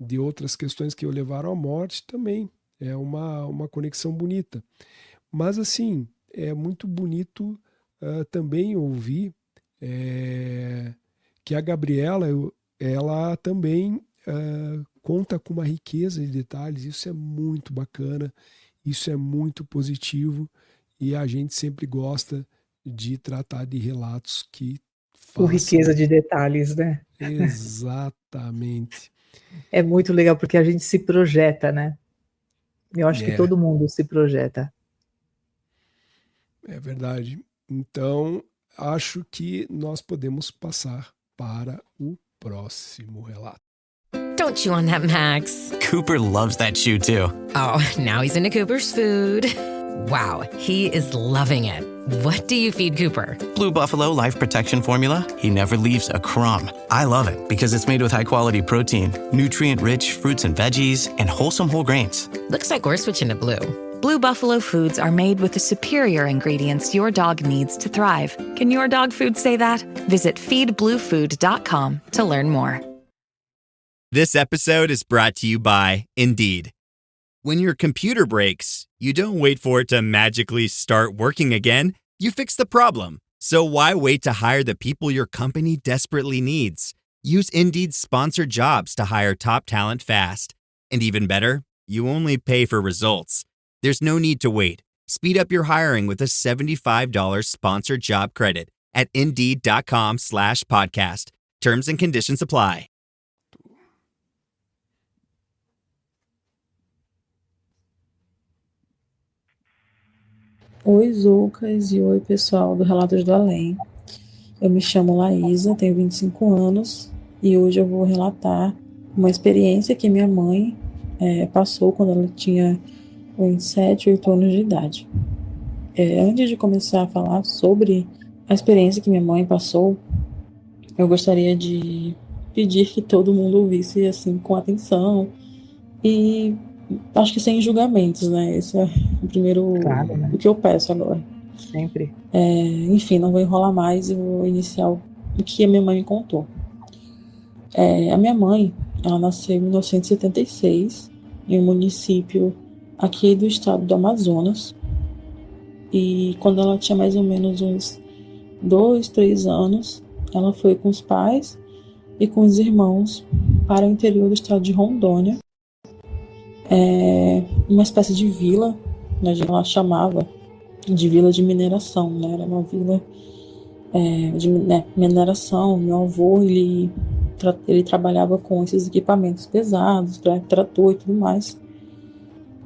de outras questões que o levaram à morte, também é uma conexão bonita. Mas, assim, é muito bonito também ouvir que a Gabriela, ela também conta com uma riqueza de detalhes. Isso é muito bacana, isso é muito positivo, e a gente sempre gosta de tratar de relatos que Com riqueza de detalhes, né? Exatamente. É muito legal porque a gente se projeta, né? Eu acho que todo mundo se projeta. É verdade. Então, acho que nós podemos passar para o próximo relato. Don't chew on that, Max. Cooper loves that chew too. Oh, now he's into Cooper's food. Wow, he is loving it. What do you feed Cooper? Blue Buffalo Life Protection Formula. He never leaves a crumb. I love it because it's made with high-quality protein, nutrient-rich fruits and veggies, and wholesome whole grains. Looks like we're switching to Blue. Blue Buffalo foods are made with the superior ingredients your dog needs to thrive. Can your dog food say that? Visit feedbluefood.com to learn more. This episode is brought to you by Indeed. When your computer breaks, you don't wait for it to magically start working again. You fix the problem. So why wait to hire the people your company desperately needs? Use Indeed's sponsored jobs to hire top talent fast. And even better, you only pay for results. There's no need to wait. Speed up your hiring with a $75 sponsored job credit at Indeed.com/podcast. Terms and conditions apply. Oi, Zoucas, e oi, pessoal do Relatos do Além. Eu me chamo Laísa, tenho 25 anos e hoje eu vou relatar uma experiência que minha mãe passou quando ela tinha uns 7, 8 anos de idade. Antes de começar a falar sobre a experiência que minha mãe passou, eu gostaria de pedir que todo mundo ouvisse assim com atenção e acho que sem julgamentos, né? Esse é o primeiro, claro, né? O que eu peço agora. Sempre. Enfim, não vou enrolar mais e vou iniciar o que a minha mãe me contou. A minha mãe, ela nasceu em 1976, em um município aqui do estado do Amazonas. E quando ela tinha mais ou menos uns 2, 3 anos, ela foi com os pais e com os irmãos para o interior do estado de Rondônia. Uma espécie de vila, né, ela chamava de vila de mineração, né, era uma vila de mineração. Meu avô, ele trabalhava com esses equipamentos pesados, trator e tudo mais,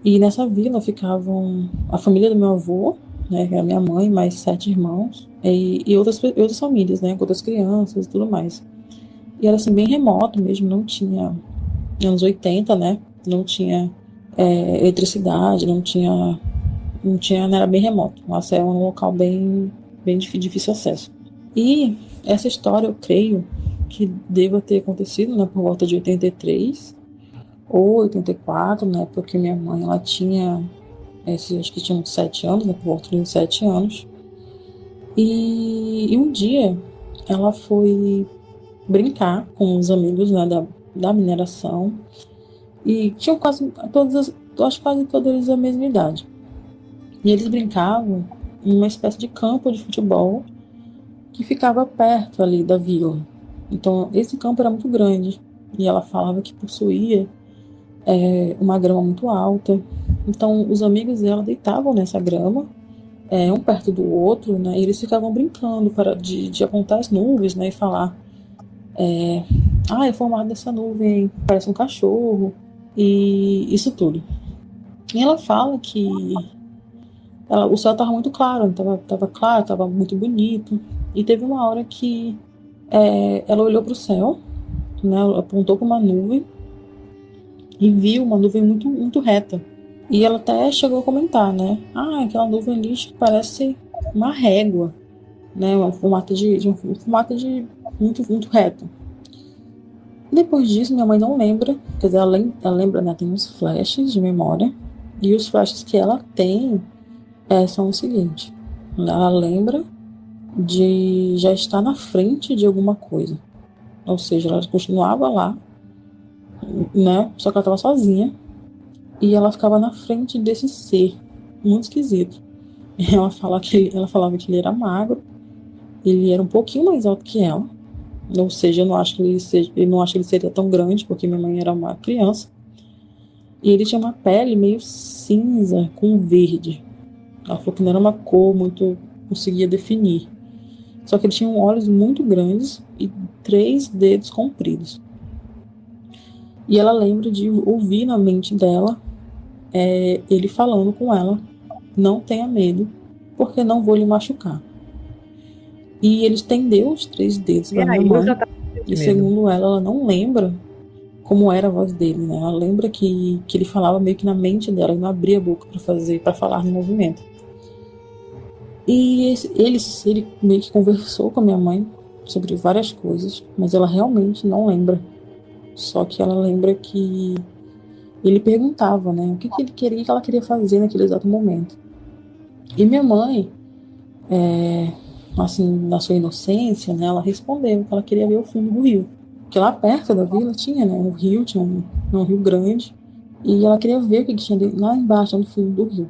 e nessa vila ficavam a família do meu avô, né? Que era minha mãe, mais 7 irmãos, e outras famílias, né? Com outras crianças e tudo mais. E era assim, bem remoto mesmo, não tinha, anos 80, né? Não tinha eletricidade, não era bem remoto. Nossa, é um local bem difícil acesso. E essa história, eu creio que deva ter acontecido, né, por volta de 83 ou 84, né, porque minha mãe, ela tinha, acho que tinha uns 7 anos, né, por volta de uns 7 anos. E um dia ela foi brincar com os amigos, né, da mineração, e tinham quase todos eles a mesma idade. E eles brincavam em uma espécie de campo de futebol que ficava perto ali da vila. Então, esse campo era muito grande e ela falava que possuía uma grama muito alta. Então, os amigos dela deitavam nessa grama, um perto do outro, né? E eles ficavam brincando de apontar as nuvens, né? E falar: é formado dessa nuvem, parece um cachorro, e isso tudo. E ela fala que o céu estava muito claro, estava claro, estava muito bonito. E teve uma hora que ela olhou para o céu, né, ela apontou para uma nuvem e viu uma nuvem muito, muito reta. E ela até chegou a comentar, né? Aquela nuvem ali parece uma régua, né? Uma formato de muito, muito reto. Depois disso, minha mãe não lembra, quer dizer, ela lembra, né? Tem uns flashes de memória. E os flashes que ela tem são o seguinte: ela lembra de já estar na frente de alguma coisa. Ou seja, ela continuava lá, né? Só que ela estava sozinha. E ela ficava na frente desse ser muito esquisito. Ela falava que ele era magro, ele era um pouquinho mais alto que ela. Ou seja, eu não acho que ele seria tão grande, porque minha mãe era uma criança. E ele tinha uma pele meio cinza com verde. Ela falou que não era uma cor muito conseguia definir. Só que ele tinha olhos muito grandes e 3 dedos compridos. E ela lembra de ouvir na mente dela ele falando com ela: não tenha medo, porque não vou lhe machucar. E ele estendeu os 3 dedos para minha mãe. E segundo ela não lembra como era a voz dele, né? Ela lembra que ele falava meio que na mente dela e não abria a boca para falar no movimento. E ele meio que conversou com a minha mãe sobre várias coisas, mas ela realmente não lembra. Só que ela lembra que ele perguntava, né, o que ele queria, que ela queria fazer naquele exato momento. E minha mãe, assim, na sua inocência, né, ela respondeu que ela queria ver o fundo do rio. Porque lá perto da vila tinha, né, um rio, tinha um rio grande, e ela queria ver o que tinha lá embaixo, no fundo do rio.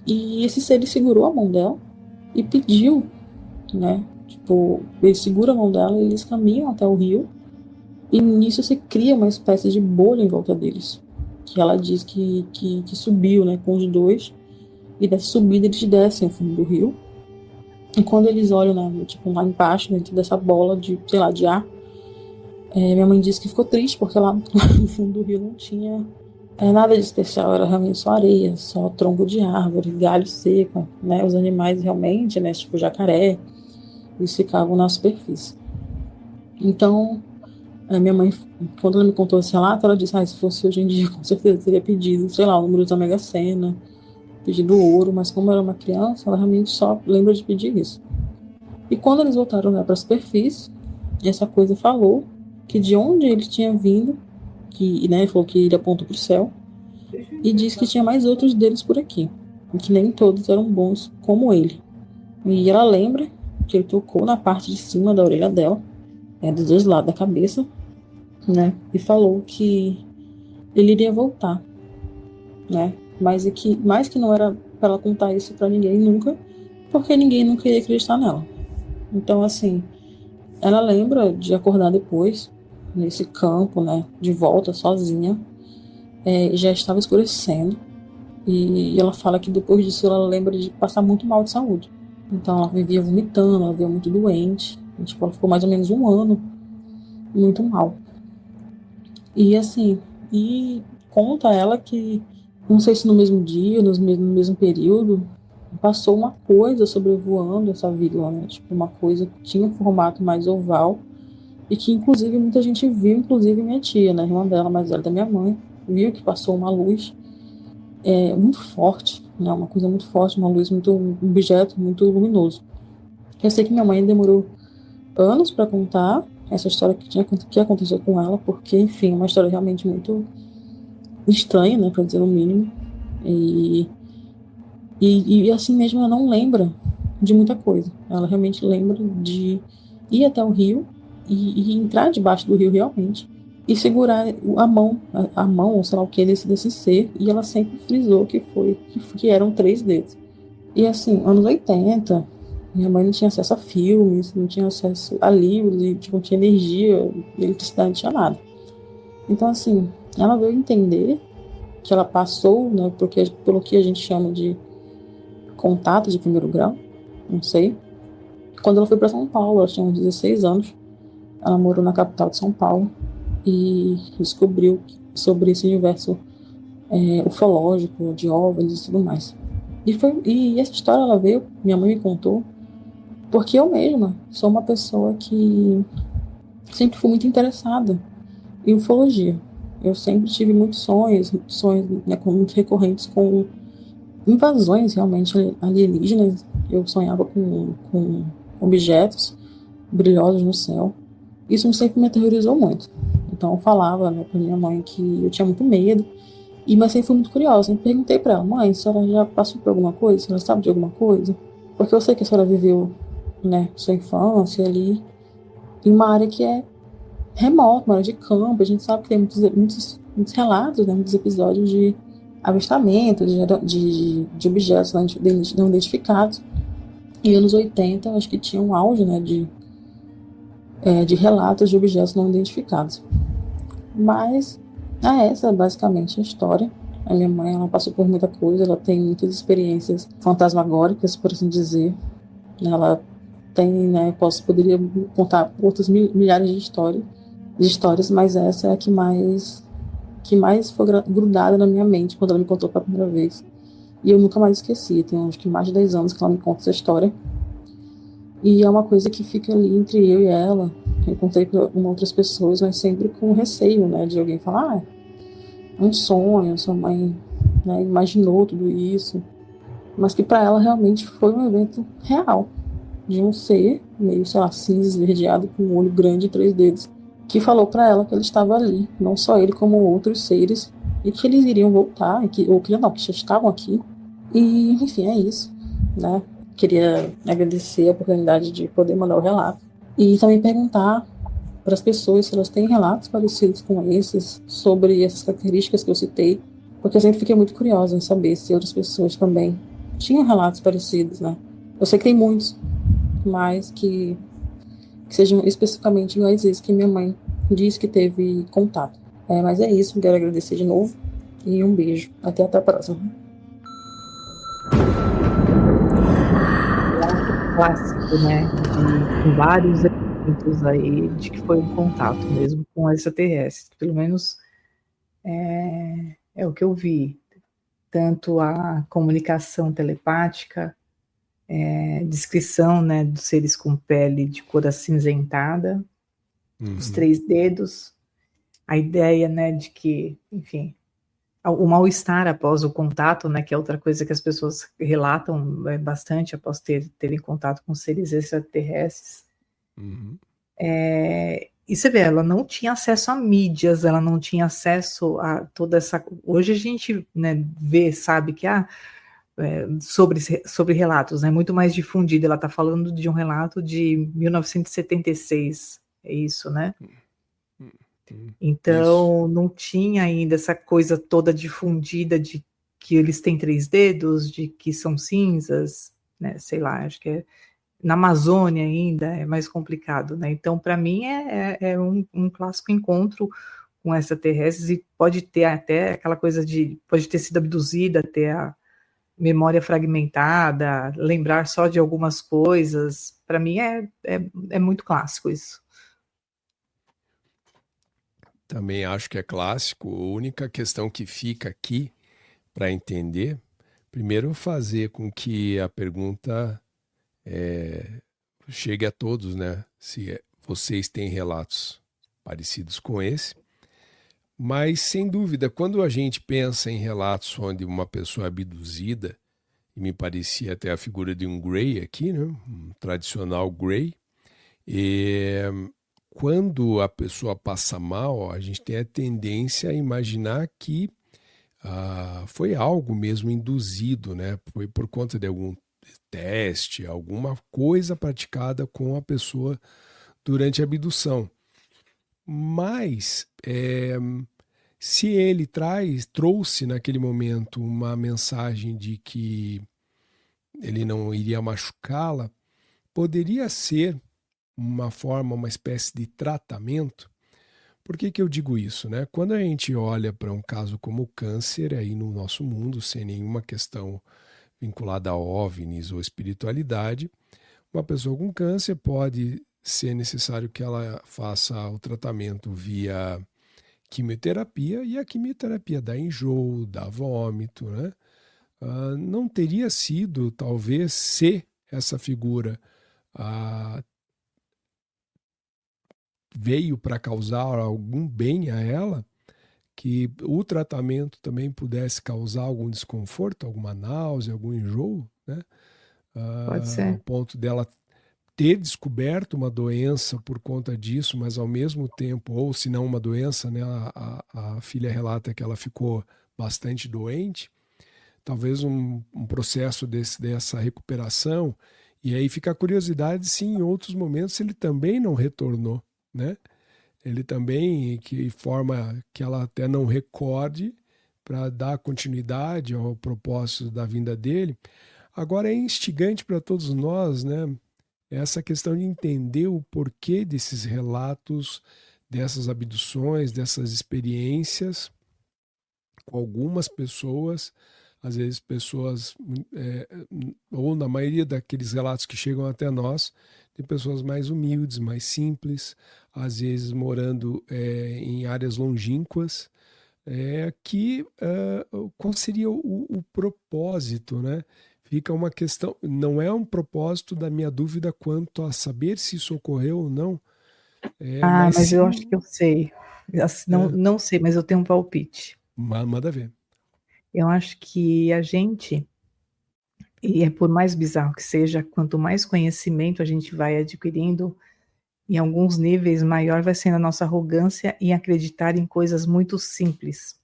E esse ser, ele segurou a mão dela e pediu, né, tipo, ele segura a mão dela e eles caminham até o rio. E nisso se cria uma espécie de bolha em volta deles, que ela diz que subiu, né, com os dois, e dessa subida eles descem ao fundo do rio. E quando eles olham lá embaixo, dentro dessa bola de ar, minha mãe disse que ficou triste, porque lá no fundo do rio não tinha nada de especial, era realmente só areia, só tronco de árvore, galho seco, né? Os animais realmente, né, tipo jacaré, eles ficavam na superfície. Então, a minha mãe, quando ela me contou esse relato, ela disse: se fosse hoje em dia, com certeza teria pedido, sei lá, o número da Mega Sena, pedido ouro, mas como era uma criança, ela realmente só lembra de pedir isso. E quando eles voltaram, né, para a superfície, essa coisa falou que de onde ele tinha vindo, né, falou que ele apontou para o céu, e disse que tinha mais outros deles por aqui, e que nem todos eram bons como ele. E ela lembra que ele tocou na parte de cima da orelha dela, dos 2 lados da cabeça, né, e falou que ele iria voltar, né, mas que não era para ela contar isso para ninguém nunca, porque ninguém nunca ia acreditar nela. Então, assim, ela lembra de acordar depois nesse campo, né, de volta sozinha, já estava escurecendo, e ela fala que depois disso ela lembra de passar muito mal de saúde. Então ela vivia vomitando, ela vivia muito doente, e, tipo, ela ficou mais ou menos 1 ano muito mal. E assim, conta ela que, não sei se no mesmo dia, no mesmo período, passou uma coisa sobrevoando essa vila, né? Tipo, uma coisa que tinha um formato mais oval e que, inclusive, muita gente viu, inclusive minha tia, né? A irmã dela, mais velha da minha mãe, viu que passou uma luz muito forte, né? Uma coisa muito forte, uma luz muito, um objeto muito luminoso. Eu sei que minha mãe demorou anos para contar essa história que aconteceu com ela, porque, enfim, é uma história realmente muito estranha, né, para dizer o mínimo. E assim mesmo ela não lembra de muita coisa. Ela realmente lembra de ir até o rio e entrar debaixo do rio realmente e segurar a mão, ou sei lá o que, desse ser, e ela sempre frisou que eram 3 dedos. E assim, anos 80, minha mãe não tinha acesso a filmes, não tinha acesso a livros, e tipo, não tinha energia, eletricidade, não tinha nada. Então assim, ela veio entender que ela passou, né, pelo que a gente chama de contato de primeiro grau, não sei. Quando ela foi para São Paulo, ela tinha uns 16 anos, ela morou na capital de São Paulo e descobriu sobre esse universo ufológico, de OVNIs e tudo mais. E essa história ela veio, minha mãe me contou, porque eu mesma sou uma pessoa que sempre fui muito interessada em ufologia. Eu sempre tive muitos sonhos, né, muito recorrentes com invasões realmente alienígenas. Eu sonhava com objetos brilhosos no céu. Isso sempre me aterrorizou muito. Então eu falava, né, para minha mãe que eu tinha muito medo, mas sempre fui muito curiosa. Eu perguntei para ela: mãe, a senhora já passou por alguma coisa? A senhora sabe de alguma coisa? Porque eu sei que a senhora viveu, né, sua infância ali em uma área que é remota, uma área de campo. A gente sabe que tem muitos relatos, né, muitos episódios de avistamento de objetos não identificados. Em anos 80, acho que tinha um auge, né, de relatos de objetos não identificados. Mas essa é basicamente a história. A minha mãe, ela passou por muita coisa, ela tem muitas experiências fantasmagóricas, por assim dizer. Ela tem, né, poderia contar outras milhares de histórias, mas essa é a que mais foi grudada na minha mente quando ela me contou pela primeira vez. E eu nunca mais esqueci. Tem acho que mais de 10 anos que ela me conta essa história. E é uma coisa que fica ali entre eu e ela. Eu contei para outras pessoas, mas sempre com receio, né, de alguém falar: é um sonho, sua mãe, né, imaginou tudo isso. Mas que para ela realmente foi um evento real, de um ser meio, sei lá, cinza, esverdeado, com um olho grande e 3 dedos, que falou para ela que ele estava ali, não só ele, como outros seres, e que eles iriam voltar, que já estavam aqui. E, enfim, é isso, né? Queria agradecer a oportunidade de poder mandar o relato e também perguntar para as pessoas se elas têm relatos parecidos com esses, sobre essas características que eu citei, porque eu sempre fiquei muito curiosa em saber se outras pessoas também tinham relatos parecidos, né? Eu sei que tem muitos, mas que sejam especificamente iguais esses que minha mãe disse que teve contato. Mas é isso, quero agradecer de novo e um beijo. Até a próxima. Clássico, né, de vários eventos aí, de que foi um contato mesmo com extraterrestres. Pelo menos é o que eu vi. Tanto a comunicação telepática, descrição, né, dos seres com pele de cor acinzentada, os 3 dedos, a ideia, né, de que, enfim, o mal-estar após o contato, né, que é outra coisa que as pessoas relatam bastante após terem contato com seres extraterrestres. E você vê, ela não tinha acesso a mídias, ela não tinha acesso a toda essa... Hoje a gente, né, sabe que sobre relatos, né, muito mais difundido. Ela está falando de um relato de 1976, é isso, né? Então, não tinha ainda essa coisa toda difundida de que eles têm 3 dedos, de que são cinzas, né? Sei lá, acho que na Amazônia ainda é mais complicado, né? Então, para mim, é um clássico encontro com extraterrestres, e pode ter até aquela coisa pode ter sido abduzida, ter a memória fragmentada, lembrar só de algumas coisas. Para mim, é muito clássico isso. Também acho que é clássico. A única questão que fica aqui para entender, primeiro fazer com que a pergunta chegue a todos, né? Se vocês têm relatos parecidos com esse. Mas, sem dúvida, quando a gente pensa em relatos onde uma pessoa é abduzida, e me parecia até a figura de um Grey aqui, né? Um tradicional Grey, quando a pessoa passa mal, a gente tem a tendência a imaginar que foi algo mesmo induzido, né? Foi por conta de algum teste, alguma coisa praticada com a pessoa durante a abdução. Mas se ele trouxe naquele momento uma mensagem de que ele não iria machucá-la, poderia ser uma forma, uma espécie de tratamento. Por que eu digo isso, né? Quando a gente olha para um caso como o câncer aí no nosso mundo, sem nenhuma questão vinculada a OVNIs ou espiritualidade, uma pessoa com câncer pode ser necessário que ela faça o tratamento via quimioterapia, e a quimioterapia dá enjoo, dá vômito, né? Não teria sido, talvez, se essa figura veio para causar algum bem a ela, que o tratamento também pudesse causar algum desconforto, alguma náusea, algum enjoo, né? Pode ser. Ao ponto dela ter descoberto uma doença por conta disso, mas ao mesmo tempo, ou se não uma doença, né? A filha relata que ela ficou bastante doente, talvez um processo dessa recuperação, e aí fica a curiosidade se em outros momentos ele também não retornou, né? Ele também, que forma que ela até não recorde, para dar continuidade ao propósito da vinda dele. Agora é instigante para todos nós, né? Essa questão de entender o porquê desses relatos, dessas abduções, dessas experiências com algumas pessoas, às vezes pessoas, ou na maioria daqueles relatos que chegam até nós, tem pessoas mais humildes, mais simples, às vezes morando em áreas longínquas, qual seria o propósito, né? Fica uma questão, não é um propósito da minha dúvida quanto a saber se isso ocorreu ou não. Mas sim, eu acho que eu sei. Não sei, mas eu tenho um palpite. Manda ver. Eu acho que a gente, e por mais bizarro que seja, quanto mais conhecimento a gente vai adquirindo, em alguns níveis maior vai sendo a nossa arrogância em acreditar em coisas muito simples.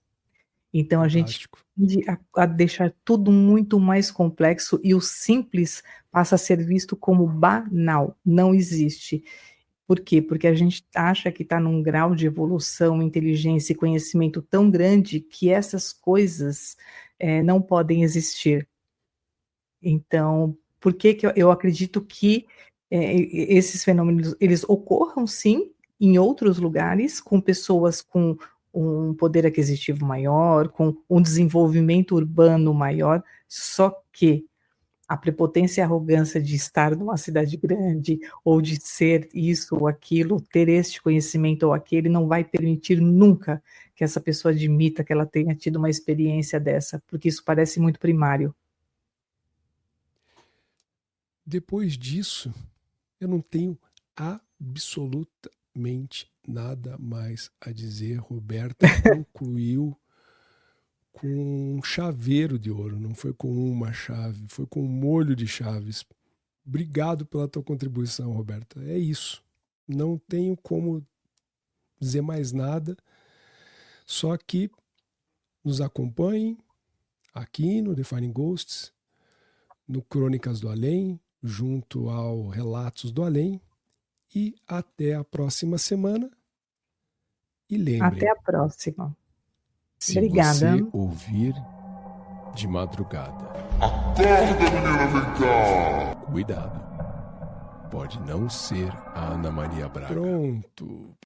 Então a gente tende a deixar tudo muito mais complexo, e o simples passa a ser visto como banal, não existe. Por quê? Porque a gente acha que está num grau de evolução, inteligência e conhecimento tão grande que essas coisas não podem existir. Então, por que eu acredito que esses fenômenos eles ocorram sim em outros lugares, com pessoas com um poder aquisitivo maior, com um desenvolvimento urbano maior, só que a prepotência e a arrogância de estar numa cidade grande, ou de ser isso ou aquilo, ter este conhecimento ou aquele, não vai permitir nunca que essa pessoa admita que ela tenha tido uma experiência dessa, porque isso parece muito primário. Depois disso, eu não tenho absolutamente nada mais a dizer. Roberta concluiu com um chaveiro de ouro, não foi com uma chave, foi com um molho de chaves. Obrigado pela tua contribuição, Roberta. É isso. Não tenho como dizer mais nada, só que nos acompanhem aqui no Defining Ghosts, no Crônicas do Além, junto ao Relatos do Além, e até a próxima semana. E lembrem, até a próxima. Se Obrigada. você ouvir de madrugada, acorda, menina, vem cá! Cuidado, pode não ser a Ana Maria Braga. Pronto.